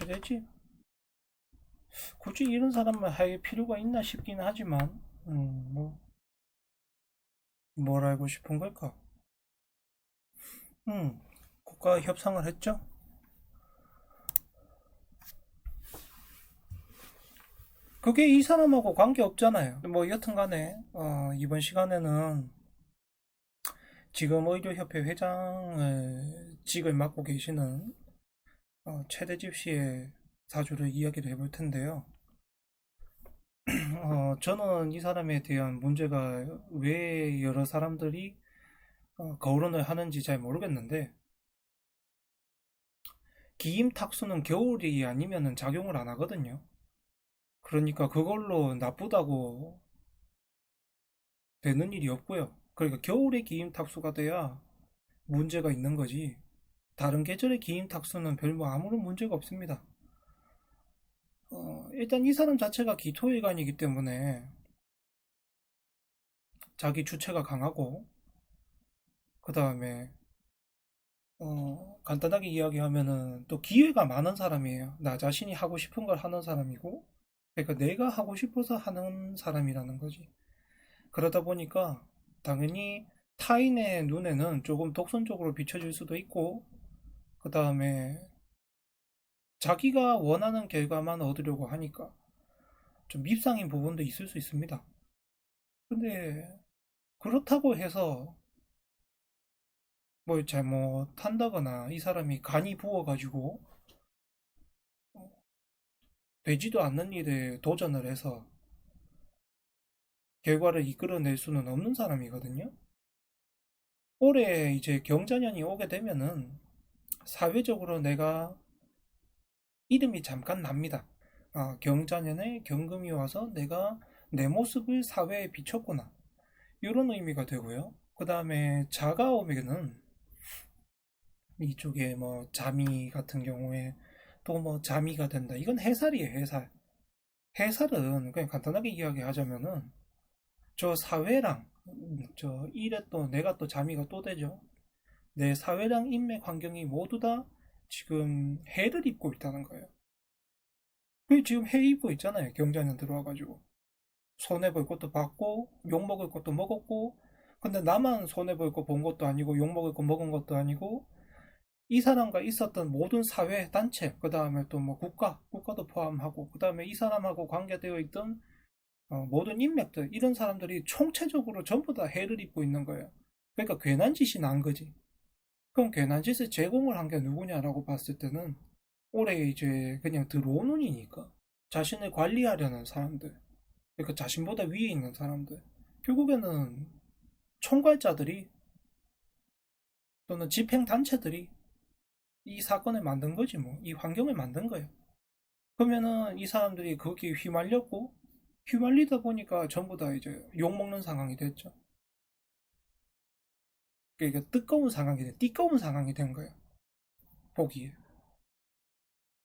어떻게 되지? 굳이 이런 사람만 할 필요가 있나 싶긴 하지만, 뭐, 뭘 알고 싶은 걸까? 국가 협상을 했죠? 그게 이 사람하고 관계 없잖아요. 뭐, 여튼 간에, 이번 시간에는 지금 의료협회 회장을 직을 맡고 계시는 최대집 씨의 사주를 이야기를 해볼 텐데요. 저는 이 사람에 대한 문제가 왜 여러 사람들이 거론을 하는지 잘 모르겠는데, 기임탁수는 겨울이 아니면은 작용을 안 하거든요. 그러니까 그걸로 나쁘다고 되는 일이 없고요. 그러니까 겨울에 기임탁수가 돼야 문제가 있는 거지. 다른 계절의 기임탁수는 별로 아무런 문제가 없습니다. 일단 이 사람 자체가 기토일간이기 때문에 자기 주체가 강하고, 그 다음에 간단하게 이야기하면은 또 기회가 많은 사람이에요. 나 자신이 하고 싶은 걸 하는 사람이고, 그러니까 내가 하고 싶어서 하는 사람이라는 거지. 그러다 보니까 당연히 타인의 눈에는 조금 독선적으로 비춰질 수도 있고, 그 다음에 자기가 원하는 결과만 얻으려고 하니까 좀 밉상인 부분도 있을 수 있습니다. 근데 그렇다고 해서 뭘 잘못한다거나 이 사람이 간이 부어가지고 되지도 않는 일에 도전을 해서 결과를 이끌어낼 수는 없는 사람이거든요. 올해 이제 경자년이 오게 되면은 사회적으로 내가 이름이 잠깐 납니다. 아, 경자년에 경금이 와서 내가 내 모습을 사회에 비췄구나. 이런 의미가 되고요. 그 다음에 자가 오면은 이쪽에 뭐 자미 같은 경우에 또 뭐 자미가 된다. 이건 해살이에요, 해살. 해살은 그냥 간단하게 이야기하자면은 저 사회랑 저 일에 또 내가 또 자미가 또 되죠. 내 사회랑 인맥 환경이 모두 다 지금 해를 입고 있다는 거예요. 그 지금 해 입고 있잖아요. 경자년 들어와가지고 손해볼 것도 봤고 욕먹을 것도 먹었고, 근데 나만 손해볼 거 본 것도 아니고 욕먹을 거 먹은 것도 아니고 이 사람과 있었던 모든 사회 단체, 그 다음에 또 뭐 국가도 포함하고, 그 다음에 이 사람하고 관계되어 있던 모든 인맥들, 이런 사람들이 총체적으로 전부 다 해를 입고 있는 거예요. 그러니까 괜한 짓이 난 거지. 그럼 괜한 짓을 제공을 한 게 누구냐라고 봤을 때는 올해 이제 그냥 들어온 운이니까 자신을 관리하려는 사람들, 그러니까 자신보다 위에 있는 사람들, 결국에는 총괄자들이 또는 집행단체들이 이 사건을 만든 거지 뭐. 이 환경을 만든 거예요. 그러면은 이 사람들이 거기에 휘말렸고, 휘말리다 보니까 전부 다 이제 욕먹는 상황이 됐죠. 그러니까 띠꺼운 상황이 된 거예요. 보기에.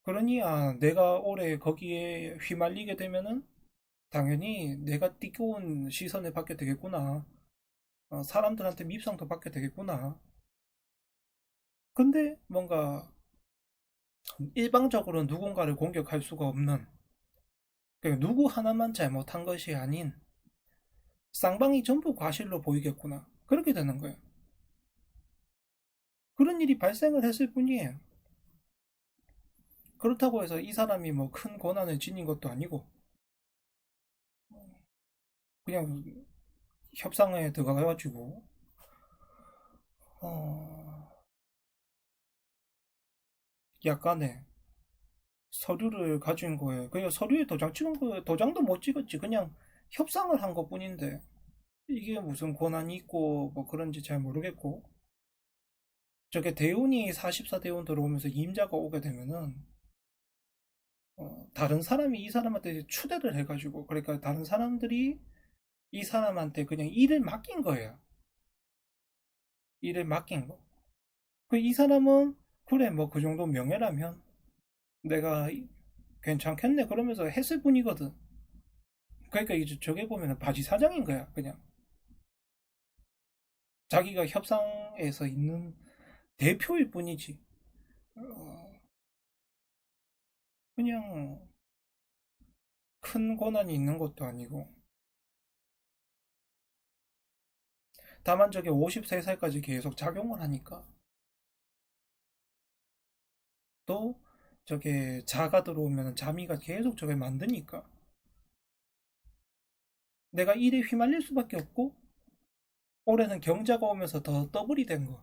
그러니 내가 올해 거기에 휘말리게 되면은 당연히 내가 띠꺼운 시선을 받게 되겠구나. 사람들한테 밉상도 받게 되겠구나. 근데 뭔가 일방적으로 누군가를 공격할 수가 없는, 그러니까 누구 하나만 잘못한 것이 아닌 쌍방이 전부 과실로 보이겠구나. 그렇게 되는 거예요. 그런 일이 발생을 했을 뿐이에요. 그렇다고 해서 이 사람이 뭐 큰 고난을 지닌 것도 아니고 그냥 협상에 들어가가지고 어, 약간의 서류를 가진 거예요. 그냥 서류에 도장 찍은 거예요. 도장도 못 찍었지. 그냥 협상을 한 것뿐인데 이게 무슨 권한이 있고 뭐 그런지 잘 모르겠고, 저게 대운이 44대운 들어오면서 임자가 오게 되면은 다른 사람이 이 사람한테 추대를 해가지고, 그러니까 다른 사람들이 이 사람한테 그냥 일을 맡긴 거예요. 일을 맡긴 거. 그 이 사람은 그래 뭐 그 정도 명예라면 내가 괜찮겠네 그러면서 했을 뿐이거든. 그러니까 이제 저게 보면은 바지 사장인 거야 그냥. 자기가 협상에서 있는 대표일 뿐이지. 어, 그냥 큰 권한이 있는 것도 아니고. 다만 저게 53살까지 계속 작용을 하니까. 또 저게 자가 들어오면 자미가 계속 저게 만드니까 내가 일에 휘말릴 수밖에 없고, 올해는 경자가 오면서 더 더블이 된 거.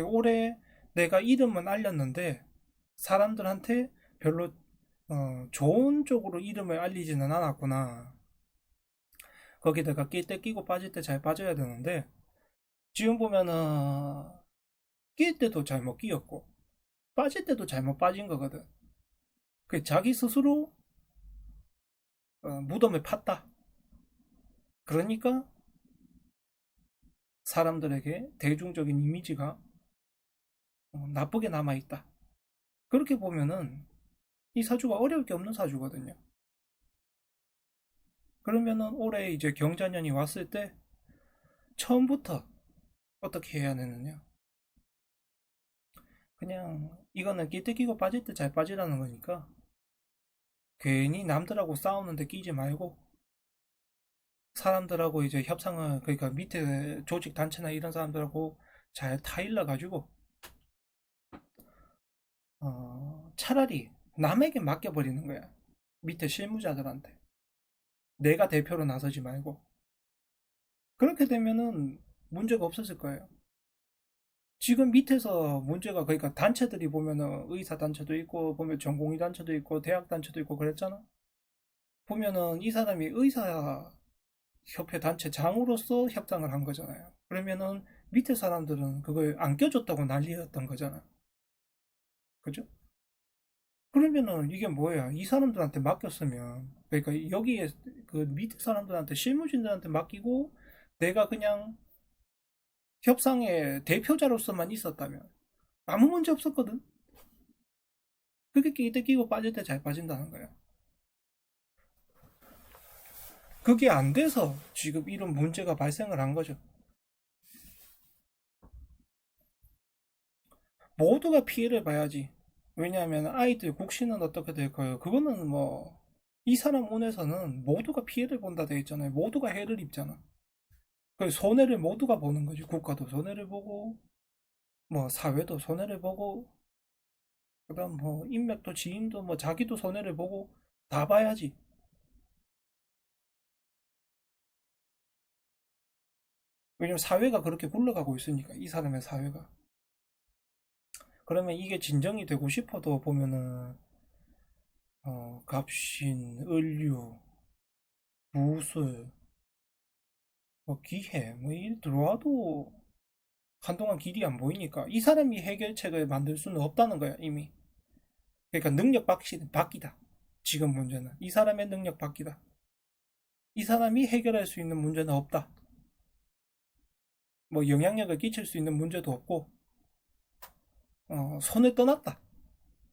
올해 내가 이름은 알렸는데 사람들한테 별로 좋은 쪽으로 이름을 알리지는 않았구나. 거기다가 낄 때 끼고 빠질 때 잘 빠져야 되는데, 지금 보면은 낄 때도 잘못 끼었고 빠질 때도 잘못 빠진 거거든. 자기 스스로 무덤을 팠다. 그러니까 사람들에게 대중적인 이미지가 나쁘게 남아있다. 그렇게 보면은 이 사주가 어려울 게 없는 사주거든요. 그러면은 올해 이제 경자년이 왔을 때 처음부터 어떻게 해야 되느냐? 그냥 이거는 끼 때 끼고 빠질 때 잘 빠지라는 거니까 괜히 남들하고 싸우는데 끼지 말고 사람들하고 이제 협상을, 그러니까 밑에 조직 단체나 이런 사람들하고 잘 타일러 가지고 차라리 남에게 맡겨버리는 거야. 밑에 실무자들한테. 내가 대표로 나서지 말고. 그렇게 되면은 문제가 없었을 거예요. 지금 밑에서 문제가, 그러니까 단체들이 보면은 의사 단체도 있고 보면 전공의 단체도 있고 대학 단체도 있고 그랬잖아. 보면은 이 사람이 의사 협회 단체장으로서 협상을 한 거잖아요. 그러면은 밑에 사람들은 그걸 안 껴줬다고 난리였던 거잖아. 그죠? 그러면은 이게 뭐야? 이 사람들한테 맡겼으면, 그러니까 여기에 그 밑에 사람들한테 실무진들한테 맡기고 내가 그냥 협상의 대표자로서만 있었다면 아무 문제 없었거든. 그게 끼 때 끼고 빠질 때 잘 빠진다는 거야. 그게 안 돼서 지금 이런 문제가 발생을 한 거죠. 모두가 피해를 봐야지. 왜냐하면 아이들 국시는 어떻게 될까요? 그거는 뭐 이 사람 운에서는 모두가 피해를 본다 돼 있잖아요. 모두가 해를 입잖아. 그 손해를 모두가 보는 거지. 국가도 손해를 보고 뭐 사회도 손해를 보고 그다음 뭐 인맥도 지인도 뭐 자기도 손해를 보고 다 봐야지. 왜냐면 사회가 그렇게 굴러가고 있으니까 이 사람의 사회가. 그러면 이게 진정이 되고 싶어도 보면은 갑신, 을류, 무술, 뭐 기해 뭐 일 들어와도 한동안 길이 안 보이니까 이 사람이 해결책을 만들 수는 없다는 거야 이미. 그러니까 능력 바뀌다. 지금 문제는 이 사람의 능력 바뀌다. 이 사람이 해결할 수 있는 문제는 없다. 뭐 영향력을 끼칠 수 있는 문제도 없고 손을 떠났다.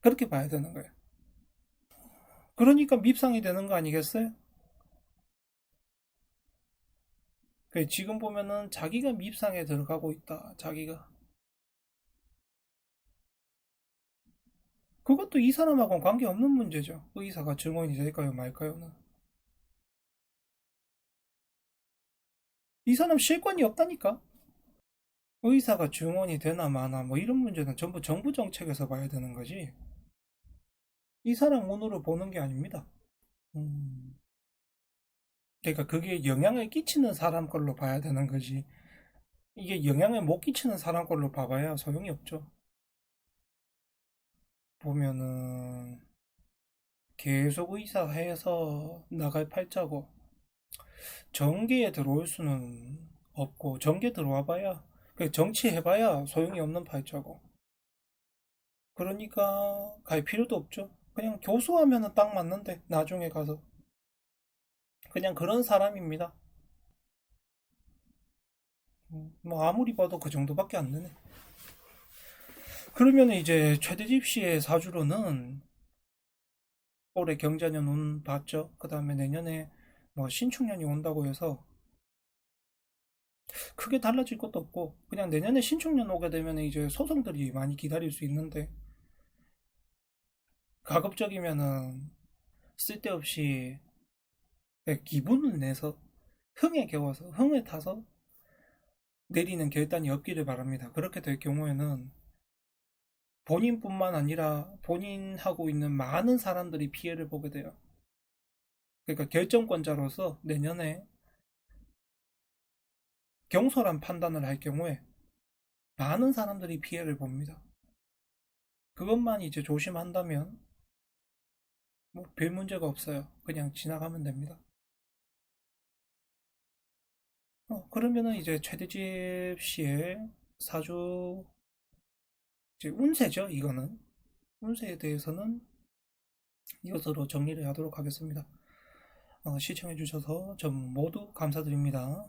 그렇게 봐야 되는 거야. 그러니까 밉상이 되는 거 아니겠어요? 지금 보면은 자기가 밉상에 들어가고 있다. 자기가. 그것도 이 사람하고는 관계없는 문제죠. 의사가 증언이 될까요 말까요는. 이 사람 실권이 없다니까. 의사가 증언이 되나 마나 뭐 이런 문제는 전부 정부 정책에서 봐야 되는 거지. 이 사람 운으로 보는 게 아닙니다. 음, 그러니까 그게 영향을 끼치는 사람 걸로 봐야 되는 거지. 이게 영향을 못 끼치는 사람 걸로 봐봐야 소용이 없죠. 보면은 계속 의사해서 나갈 팔자고 정계에 들어올 수는 없고, 정계 들어와 봐야, 정치해봐야 소용이 없는 팔자고. 그러니까 갈 필요도 없죠. 그냥 교수하면은 딱 맞는데 나중에 가서 그냥 그런 사람입니다. 뭐 아무리 봐도 그 정도밖에 안 되네. 그러면 이제 최대집 씨의 사주로는 올해 경자년 운 봤죠. 그 다음에 내년에 뭐 신축년이 온다고 해서 크게 달라질 것도 없고, 그냥 내년에 신축년 오게 되면 이제 소송들이 많이 기다릴 수 있는데 가급적이면은 쓸데없이 기분을 내서 흥에 겨워서 흥에 타서 내리는 결단이 없기를 바랍니다. 그렇게 될 경우에는 본인뿐만 아니라 본인하고 있는 많은 사람들이 피해를 보게 돼요. 그러니까 결정권자로서 내년에 경솔한 판단을 할 경우에 많은 사람들이 피해를 봅니다. 그것만 이제 조심한다면 뭐 별 문제가 없어요. 그냥 지나가면 됩니다. 그러면은 이제 최대집 씨의 사주 이제 운세죠, 이거는. 운세에 대해서는 이것으로 정리를 하도록 하겠습니다. 시청해주셔서 전 모두 감사드립니다.